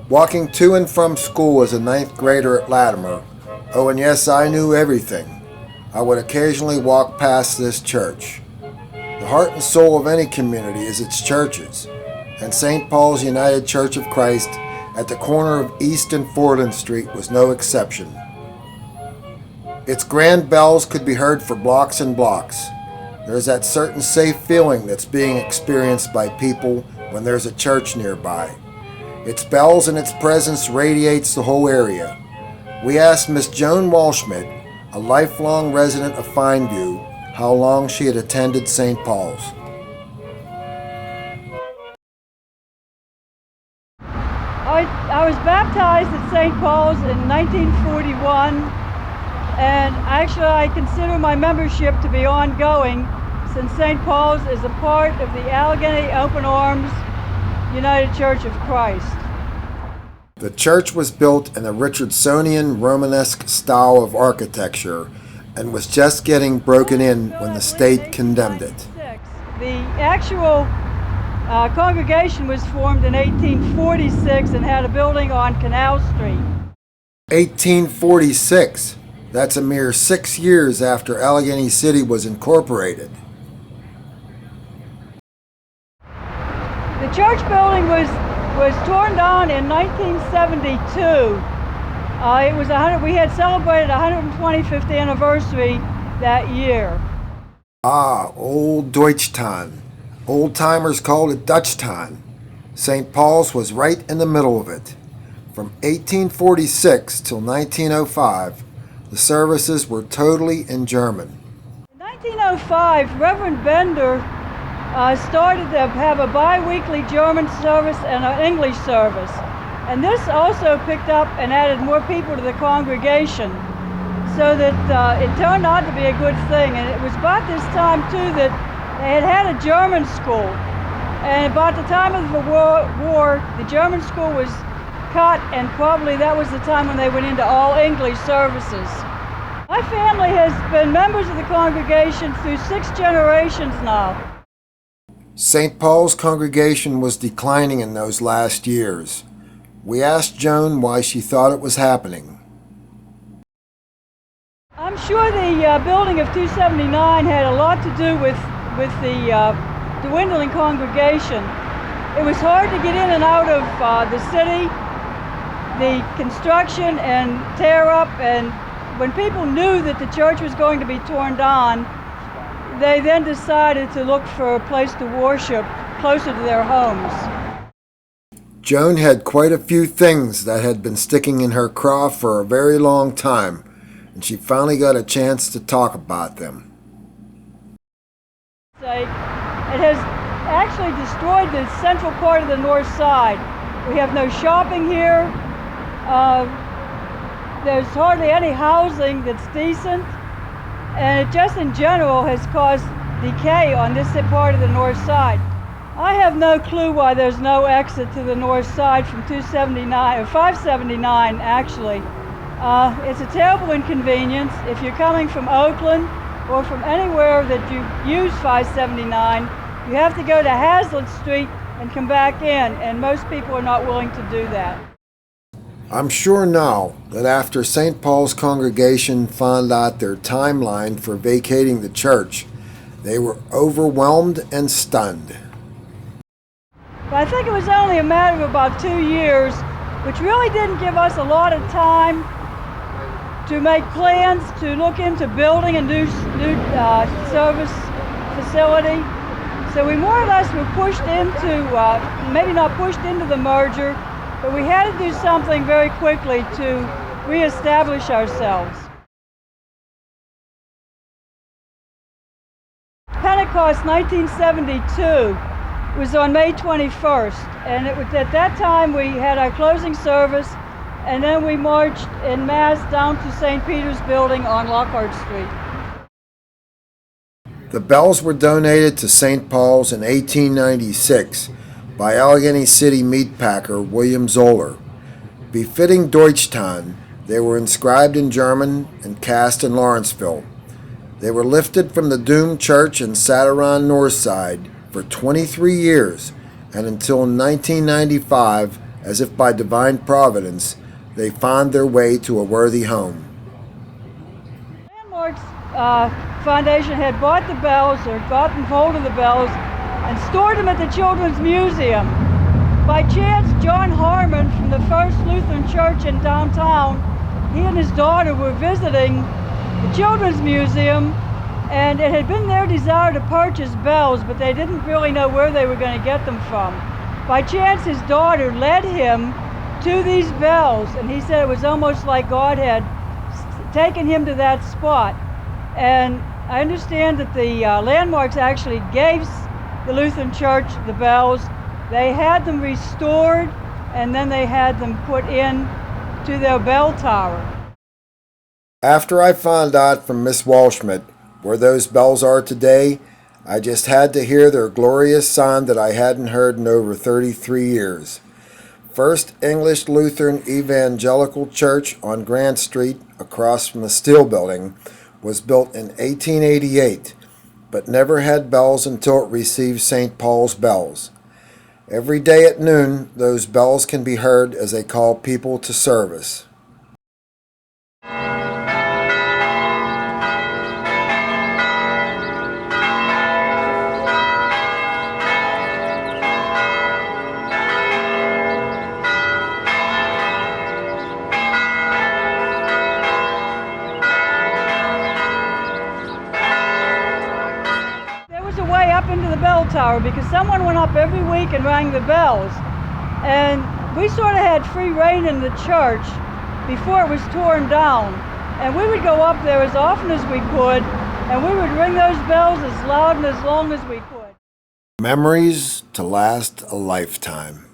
Walking to and from school as a ninth grader at Latimer, oh and yes, I knew everything, I would occasionally walk past this church. The heart and soul of any community is its churches, and St. Paul's United Church of Christ at the corner of East and Foreland Street was no exception. Its grand bells could be heard for blocks and blocks. There's that certain safe feeling that's being experienced by people when there's a church nearby. Its bells and its presence radiates the whole area. We asked Miss Joan Walschmidt, a lifelong resident of Fineview, how long she had attended St. Paul's. I was baptized at St. Paul's in 1941, and actually I consider my membership to be ongoing since St. Paul's is a part of the Allegheny Open Arms United Church of Christ. The church was built in the Richardsonian Romanesque style of architecture and was just getting broken in when the state condemned it. The actual congregation was formed in 1846 and had a building on Canal Street. 1846. That's a mere 6 years after Allegheny City was incorporated. The church building was torn down in 1972. We had celebrated 125th anniversary that year. Ah, Old Deutschtown. Old-timers called it Dutchtown. St. Paul's was right in the middle of it. From 1846 till 1905, the services were totally in German. In 1905, Reverend Bender started to have a bi-weekly German service and an English service. And this also picked up and added more people to the congregation, so that it turned out to be a good thing. And it was about this time, too, that they had a German school. And about the time of the war, the German school was cut, and probably that was the time when they went into all English services. My family has been members of the congregation through 6 generations now. St. Paul's congregation was declining in those last years. We asked Joan why she thought it was happening. I'm sure the building of 279 had a lot to do with the dwindling congregation. It was hard to get in and out of the city, the construction and tear up, and when people knew that the church was going to be torn down, they then decided to look for a place to worship closer to their homes. Joan had quite a few things that had been sticking in her craw for a very long time, and she finally got a chance to talk about them. It has actually destroyed the central part of the north side. We have no shopping here. There's hardly any housing that's decent. And it just in general has caused decay on this part of the north side. I have no clue why there's no exit to the north side from 279, or 579 actually. It's a terrible inconvenience. If you're coming from Oakland or from anywhere that you use 579, you have to go to Hazlitt Street and come back in, and most people are not willing to do that. I'm sure now that after St. Paul's congregation found out their timeline for vacating the church, they were overwhelmed and stunned. But I think it was only a matter of about 2 years, which really didn't give us a lot of time to make plans to look into building a new service facility. So we more or less were pushed into, maybe not pushed into the merger, but we had to do something very quickly to reestablish ourselves. Pentecost 1972 was on May 21st, and it was at that time we had our closing service, and then we marched en masse down to St. Peter's building on Lockhart Street. The bells were donated to St. Paul's in 1896 by Allegheny City meatpacker William Zoller. Befitting Deutschtown, they were inscribed in German and cast in Lawrenceville. They were lifted from the doomed church and sat around Northside for 23 years and until 1995 as if by divine providence, they find their way to a worthy home. Landmarks Foundation had bought the bells, or gotten hold of the bells, and stored them at the Children's Museum. By chance, John Harmon from the First Lutheran Church in downtown, he and his daughter were visiting the Children's Museum, and it had been their desire to purchase bells, but they didn't really know where they were going to get them from. By chance, his daughter led him to these bells, and he said it was almost like God had taken him to that spot. And I understand that the Landmarks actually gave the Lutheran Church the bells. They had them restored, and then they had them put in to their bell tower. After I found out from Miss Walschmidt where those bells are today, I just had to hear their glorious sound that I hadn't heard in over 33 years. First English Lutheran Evangelical Church on Grant Street, across from the Steel Building, was built in 1888, but never had bells until it received St. Paul's bells. Every day at noon, those bells can be heard as they call people to service. Up into the bell tower because someone went up every week and rang the bells, and we sort of had free reign in the church before it was torn down, and we would go up there as often as we could, and we would ring those bells as loud and as long as we could. Memories to last a lifetime.